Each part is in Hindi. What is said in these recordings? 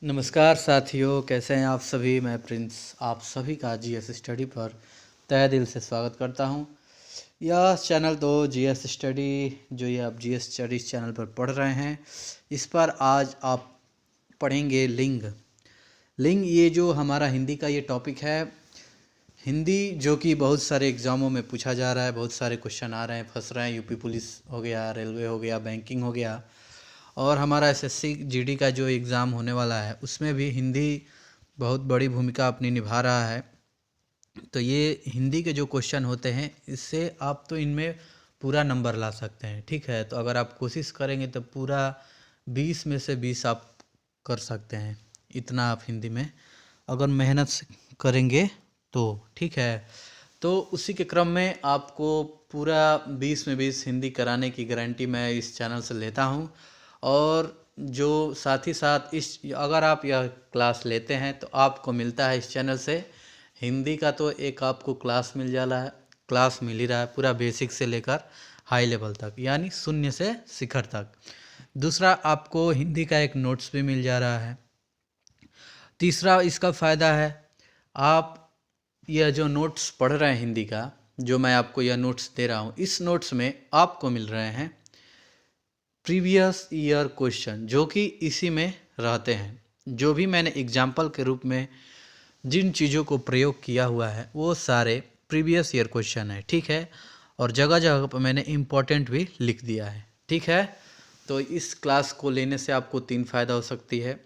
नमस्कार साथियों, कैसे हैं आप सभी। मैं प्रिंस आप सभी का जीएस स्टडी पर तहे दिल से स्वागत करता हूं। यह चैनल तो जीएस स्टडी जो ये आप जीएस स्टडी चैनल पर पढ़ रहे हैं, इस पर आज आप पढ़ेंगे लिंग। लिंग ये जो हमारा हिंदी का ये टॉपिक है, हिंदी जो कि बहुत सारे एग्ज़ामों में पूछा जा रहा है, बहुत सारे क्वेश्चन आ रहे हैं, फंस रहे हैं। यूपी पुलिस हो गया, रेलवे हो गया, बैंकिंग हो गया, और हमारा एसएससी जीडी का जो एग्ज़ाम होने वाला है उसमें भी हिंदी बहुत बड़ी भूमिका अपनी निभा रहा है। तो ये हिंदी के जो क्वेश्चन होते हैं, इससे आप तो इनमें पूरा नंबर ला सकते हैं। ठीक है, तो अगर आप कोशिश करेंगे तो पूरा 20 में से 20 आप कर सकते हैं। इतना आप हिंदी में अगर मेहनत से करेंगे तो ठीक है। तो उसी के क्रम में आपको पूरा 20 में 20 हिंदी कराने की गारंटी मैं इस चैनल से लेता हूँ। और जो साथ ही साथ इस अगर आप यह क्लास लेते हैं तो आपको मिलता है इस चैनल से हिंदी का तो एक आपको क्लास मिल ही रहा है पूरा बेसिक से लेकर हाई लेवल तक, यानी शून्य से शिखर तक। दूसरा, आपको हिंदी का एक नोट्स भी मिल जा रहा है। तीसरा इसका फ़ायदा है, आप यह जो नोट्स पढ़ रहे हैं हिंदी का, जो मैं आपको यह नोट्स दे रहा हूँ, इस नोट्स में आपको मिल रहे हैं प्रीवियस ईयर क्वेश्चन जो कि इसी में रहते हैं। जो भी मैंने एग्जाम्पल के रूप में जिन चीज़ों को प्रयोग किया हुआ है वो सारे प्रीवियस ईयर क्वेश्चन है। ठीक है, और जगह जगह पर मैंने इम्पोर्टेंट भी लिख दिया है। ठीक है, तो इस क्लास को लेने से आपको 3 फ़ायदा हो सकती है।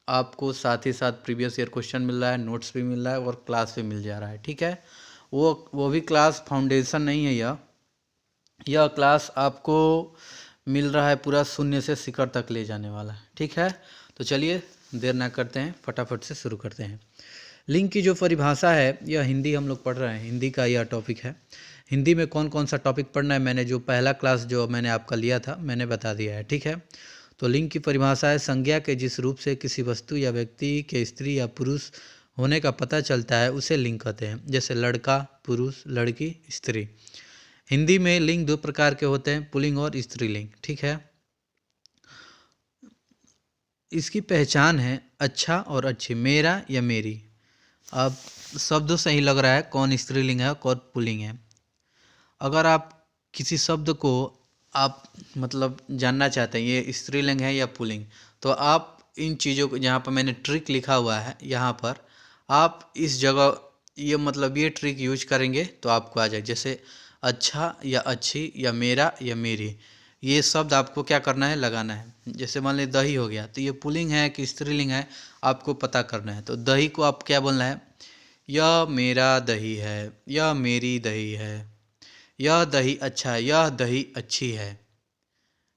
आपको साथ ही साथ प्रीवियस ईयर क्वेश्चन मिल रहा है, नोट्स भी मिल रहा है और क्लास भी मिल जा रहा है। ठीक है, वो भी क्लास फाउंडेशन नहीं है। यह क्लास आपको मिल रहा है पूरा शून्य से शिखर तक ले जाने वाला है। ठीक है, तो चलिए देर ना करते हैं, फटाफट से शुरू करते हैं। लिंग की जो परिभाषा है, यह हिंदी हम लोग पढ़ रहे हैं, हिंदी का यह टॉपिक है। हिंदी में कौन कौन सा टॉपिक पढ़ना है, मैंने जो पहला क्लास जो मैंने आपका लिया था मैंने बता दिया है। ठीक है, तो लिंग की परिभाषा है संज्ञा के जिस रूप से किसी वस्तु या व्यक्ति के स्त्री या पुरुष होने का पता चलता है उसे लिंग कहते हैं। जैसे लड़का पुरुष, लड़की स्त्री। हिंदी में लिंग 2 प्रकार के होते हैं, पुल्लिंग और स्त्रीलिंग। ठीक है, इसकी पहचान है अच्छा और अच्छी, मेरा या मेरी। अब शब्दों से ही लग रहा है कौन स्त्रीलिंग है कौन पुल्लिंग है। अगर आप किसी शब्द को आप मतलब जानना चाहते हैं ये स्त्रीलिंग है या पुल्लिंग, तो आप इन चीज़ों को, जहाँ पर मैंने ट्रिक लिखा हुआ है यहाँ पर, आप इस जगह ये मतलब ये ट्रिक यूज करेंगे तो आपको आ जाए। जैसे अच्छा या अच्छी या मेरा या मेरी, ये शब्द आपको क्या करना है, लगाना है। जैसे मान लीजिए दही हो गया, तो ये पुल्लिंग है कि स्त्रीलिंग है आपको पता करना है। तो दही को आप क्या बोलना है, यह मेरा दही है, यह मेरी दही है, यह दही अच्छा है, यह दही अच्छी है।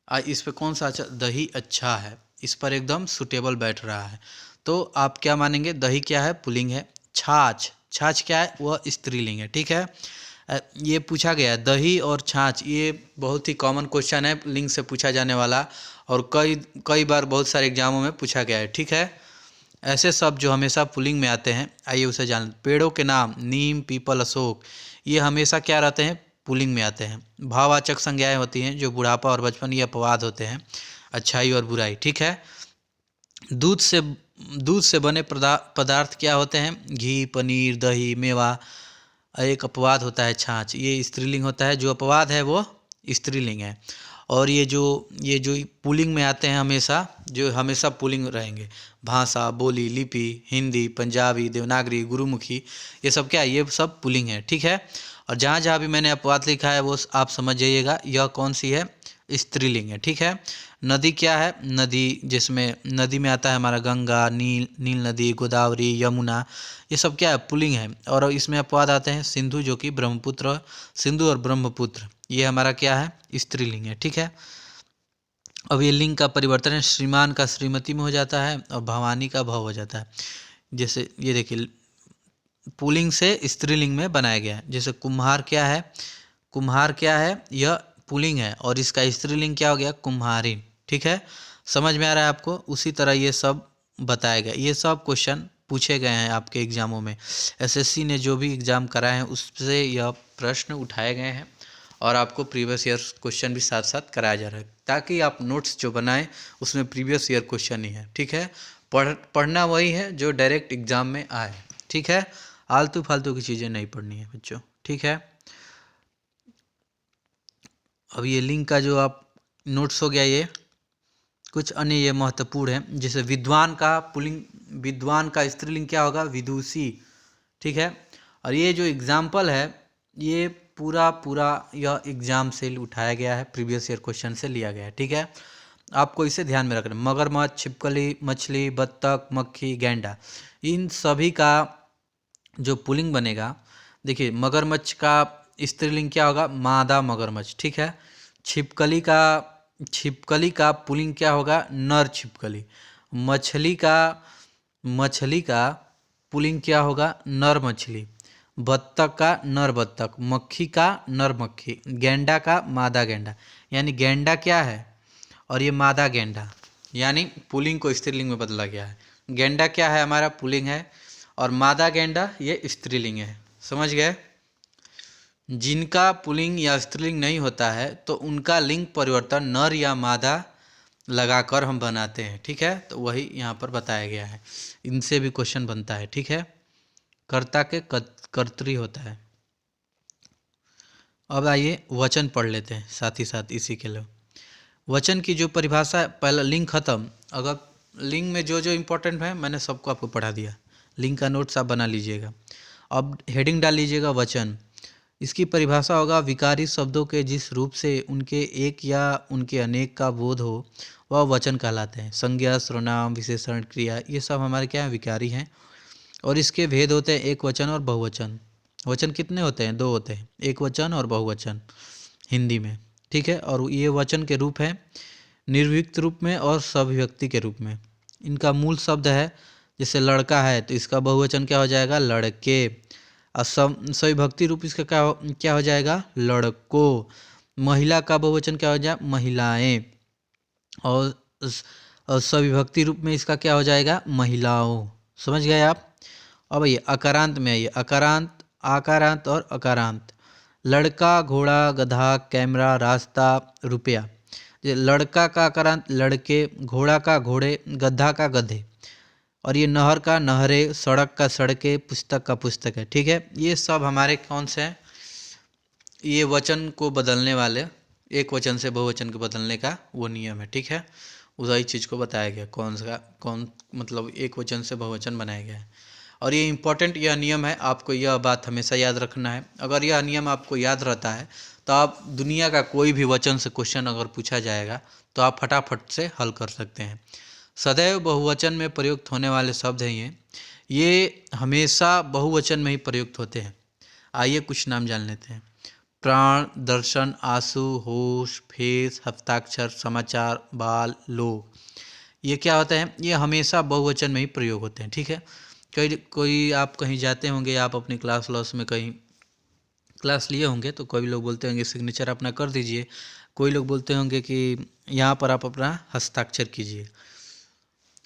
इस पे कौन सा अच्छा, दही अच्छा है, इस पर एकदम सुटेबल बैठ रहा है। तो आप क्या मानेंगे, दही क्या है, पुल्लिंग है। छाछ, छाछ क्या है, वह स्त्रीलिंग है। ठीक है, ये पूछा गया है दही और छाछ, ये बहुत ही कॉमन क्वेश्चन है, लिंग से पूछा जाने वाला, और कई कई बार बहुत सारे एग्जामों में पूछा गया है। ठीक है, ऐसे शब्द जो हमेशा पुल्लिंग में आते हैं, आइए उसे जान। पेड़ों के नाम नीम, पीपल, अशोक, ये हमेशा क्या रहते हैं, पुल्लिंग में आते हैं। भाववाचक संज्ञाएं होती हैं जो बुढ़ापा और बचपन, ये अपवाद होते हैं, अच्छाई और बुराई। ठीक है, दूध से बने पदार्थ क्या होते हैं, घी, पनीर, दही, मेवा। एक अपवाद होता है छाछ, ये स्त्रीलिंग होता है, जो अपवाद है वो स्त्रीलिंग है। और ये जो पुल्लिंग में आते हैं हमेशा, जो हमेशा पुल्लिंग रहेंगे, भाषा, बोली, लिपि, हिंदी, पंजाबी, देवनागरी, गुरुमुखी, ये सब क्या है, ये सब पुल्लिंग है। ठीक है, और जहाँ जहाँ भी मैंने अपवाद लिखा है वो आप समझ जाइएगा यह कौन सी है, स्त्रीलिंग है। ठीक है, नदी क्या है, नदी जिसमें नदी में आता है हमारा गंगा, नील नदी, गोदावरी, यमुना, ये सब क्या है, पुल्लिंग है। और इसमें अपवाद आते हैं सिंधु जो कि ब्रह्मपुत्र, सिंधु और ब्रह्मपुत्र, ये हमारा क्या है, स्त्रीलिंग है। ठीक है, अब ये लिंग का परिवर्तन है, श्रीमान का श्रीमती में हो जाता है और भवानी का भव हो जाता है। जैसे ये देखिए पुल्लिंग से स्त्रीलिंग में बनाया गया है। जैसे कुम्हार क्या है, कुम्हार क्या है, यह पुल्लिंग है और इसका स्त्रीलिंग क्या हो गया, कुम्हारिन। ठीक है, समझ में आ रहा है आपको। उसी तरह ये सब बताया गया, ये सब क्वेश्चन पूछे गए हैं आपके एग्जामों में। एसएससी ने जो भी एग्ज़ाम कराए हैं उससे यह प्रश्न उठाए गए हैं और आपको प्रीवियस ईयर क्वेश्चन भी साथ साथ कराया जा रहा है, ताकि आप नोट्स जो बनाएं उसमें प्रीवियस ईयर क्वेश्चन ही है। ठीक है, पढ़ना वही है जो डायरेक्ट एग्जाम में आए, ठीक है। आलतू फालतू की चीज़ें नहीं पढ़नी है बच्चों, ठीक है। अब ये लिंक का जो आप नोट्स हो गया, ये कुछ अन्य ये महत्वपूर्ण है, जैसे विद्वान का पुल्लिंग, विद्वान का स्त्रीलिंग क्या होगा, विदुषी, ठीक है। और ये जो एग्जाम्पल है ये पूरा पूरा यह एग्जाम से उठाया गया है, प्रीवियस ईयर क्वेश्चन से लिया गया है, ठीक है। आपको इसे ध्यान में रखना। मगरमच्छ, छिपकली, मछली, बत्तख, मक्खी, गैंडा, इन सभी का जो पुल्लिंग बनेगा, देखिए मगरमच्छ का स्त्रीलिंग क्या होगा, मादा मगरमच्छ, ठीक है। छिपकली का पुल्लिंग क्या होगा, नर छिपकली। मछली का पुल्लिंग क्या होगा, नर मछली। बत्तख का नर बत्तख, मक्खी का नर मक्खी, गैंडा का मादा गैंडा। यानी गैंडा क्या है और ये मादा गैंडा, यानी पुल्लिंग को स्त्रीलिंग में बदला गया है। गैंडा क्या है, हमारा पुल्लिंग है, और मादा गैंडा ये स्त्रीलिंग है, समझ गए। जिनका पुल्लिंग या स्त्रीलिंग नहीं होता है तो उनका लिंग परिवर्तन नर या मादा लगाकर हम बनाते हैं, ठीक है। तो वही यहाँ पर बताया गया है, इनसे भी क्वेश्चन बनता है, ठीक है। कर्ता के कर्तरी होता है। अब आइए वचन पढ़ लेते हैं साथ ही साथ इसी के लिए। वचन की जो परिभाषा, पहला लिंग खत्म। अगर लिंग में जो जो इम्पोर्टेंट है मैंने सबको आपको पढ़ा दिया, लिंग का नोट्स आप बना लीजिएगा। अब हेडिंग डाल लीजिएगा वचन। इसकी परिभाषा होगा, विकारी शब्दों के जिस रूप से उनके एक या उनके अनेक का बोध हो वह वचन कहलाते हैं। संज्ञा, सर्वनाम, विशेषण, क्रिया, ये सब हमारे क्या हैं, विकारी हैं। और इसके भेद होते हैं एक वचन और बहुवचन। वचन कितने होते हैं, दो होते हैं, एक वचन और बहुवचन हिंदी में, ठीक है। और ये वचन के रूप हैं निर्विक्त रूप में और सविभक्ति के रूप में। इनका मूल शब्द है, जैसे लड़का है तो इसका बहुवचन क्या हो जाएगा, लड़के। और सविभक्ति रूप इसका क्या हो जाएगा, लड़कों। महिला का बहुवचन क्या हो जाएगा, महिलाएं। और सविभक्ति रूप में इसका क्या हो जाएगा, महिलाओं। समझ गए आप। अब ये अकारांत में आइए, अकारांत, आकारांत और अकारांत। लड़का, घोड़ा, गधा, कैमरा, रास्ता, रुपया। ये लड़का का अकारांत लड़के, घोड़ा का घोड़े, गधा का गधे, और ये नहर का नहरे, सड़क का सड़के, पुस्तक का पुस्तक है, ठीक है। ये सब हमारे कौन से हैं, ये वचन को बदलने वाले, एक वचन से बहुवचन को बदलने का वो नियम है, ठीक है। उसी चीज़ को बताया गया, कौन मतलब एक वचन से बहुवचन बनाया गया है। और ये इम्पोर्टेंट यह नियम है, आपको यह बात हमेशा याद रखना है। अगर यह नियम आपको याद रहता है तो आप दुनिया का कोई भी वचन से क्वेश्चन अगर पूछा जाएगा तो आप फटाफट से हल कर सकते हैं। सदैव बहुवचन में प्रयुक्त होने वाले शब्द हैं ये हमेशा बहुवचन में ही प्रयुक्त होते हैं। आइए कुछ नाम जान लेते हैं। प्राण, दर्शन, आंसू, होश, फेस, हस्ताक्षर, समाचार, बाल, लोग, ये क्या होता है, ये हमेशा बहुवचन में ही प्रयोग होते हैं, ठीक है। कोई आप कहीं जाते होंगे, आप अपनी क्लास में कहीं क्लास लिए होंगे तो कोई लोग बोलते होंगे सिग्नेचर अपना कर दीजिए, कोई लोग बोलते होंगे कि यहाँ पर आप अपना हस्ताक्षर कीजिए।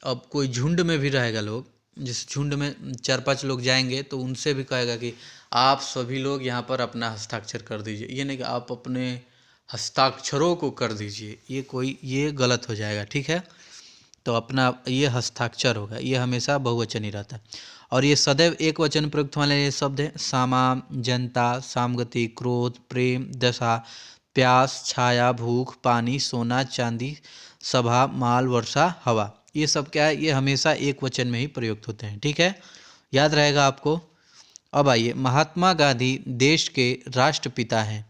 अब कोई झुंड में भी रहेगा लोग, जिस झुंड में 4-5 लोग जाएंगे तो उनसे भी कहेगा कि आप सभी लोग यहाँ पर अपना हस्ताक्षर कर दीजिए, ये नहीं कि आप अपने हस्ताक्षरों को कर दीजिए, ये गलत हो जाएगा, ठीक है। तो अपना ये हस्ताक्षर होगा, ये हमेशा बहुवचन ही रहता है। और ये सदैव एक वचन प्रयुक्त वाले ये शब्द हैं, सामा, जनता, सामगति, क्रोध, प्रेम, दशा, प्यास, छाया, भूख, पानी, सोना, चांदी, सभा, माल, वर्षा, हवा, ये सब क्या है, ये हमेशा एक वचन में ही प्रयुक्त होते हैं, ठीक है, याद रहेगा आपको। अब आइए, महात्मा गांधी देश के राष्ट्रपिता हैं।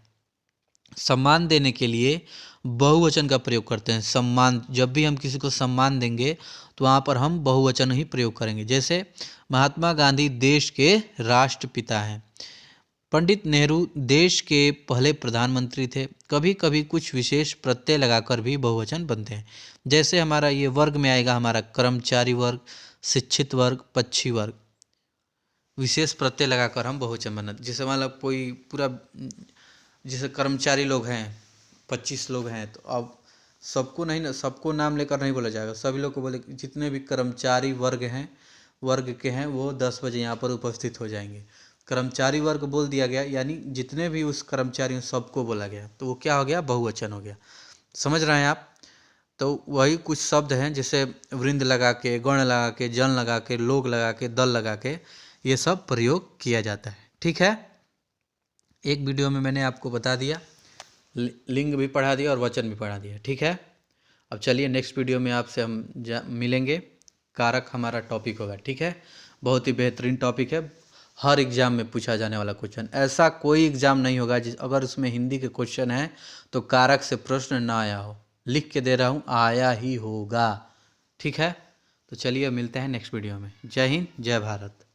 सम्मान देने के लिए बहुवचन का प्रयोग करते हैं। सम्मान, जब भी हम किसी को सम्मान देंगे तो वहाँ पर हम बहुवचन ही प्रयोग करेंगे। जैसे महात्मा गांधी देश के राष्ट्रपिता हैं। पंडित नेहरू देश के पहले प्रधानमंत्री थे। कभी कभी कुछ विशेष प्रत्यय लगाकर भी बहुवचन बनते हैं। जैसे हमारा ये वर्ग में आएगा, हमारा कर्मचारी वर्ग, शिक्षित वर्ग, पक्षी वर्ग, विशेष प्रत्यय लगाकर हम बहुवचन बनाते। जैसे मतलब कोई पूरा, जैसे कर्मचारी लोग हैं 25 लोग हैं तो अब सबको नहीं ना, सबको नाम लेकर नहीं बोला जाएगा, सभी लोग को बोले, जितने भी कर्मचारी वर्ग के हैं वो 10 बजे यहाँ पर उपस्थित हो जाएंगे। कर्मचारी वर्ग बोल दिया गया, यानी जितने भी उस कर्मचारी सबको बोला गया, तो वो क्या हो गया, बहुवचन हो गया। समझ रहे हैं आप। तो वही कुछ शब्द हैं, जैसे वृंद लगा के, गण लगा के, जन लगा के, लोग लगा के, दल लगा के, ये सब प्रयोग किया जाता है। ठीक है, एक वीडियो में मैंने आपको बता दिया, लिंग भी पढ़ा दिया और वचन भी पढ़ा दिया। ठीक है, अब चलिए नेक्स्ट वीडियो में आपसे हम मिलेंगे। कारक हमारा टॉपिक होगा। ठीक है, बहुत ही बेहतरीन टॉपिक है, हर एग्ज़ाम में पूछा जाने वाला क्वेश्चन। ऐसा कोई एग्ज़ाम नहीं होगा जिस अगर उसमें हिंदी के क्वेश्चन है तो कारक से प्रश्न ना आया हो। लिख के दे रहा हूँ, आया ही होगा। ठीक है, तो चलिए मिलते हैं नेक्स्ट वीडियो में। जय हिंद, जय भारत।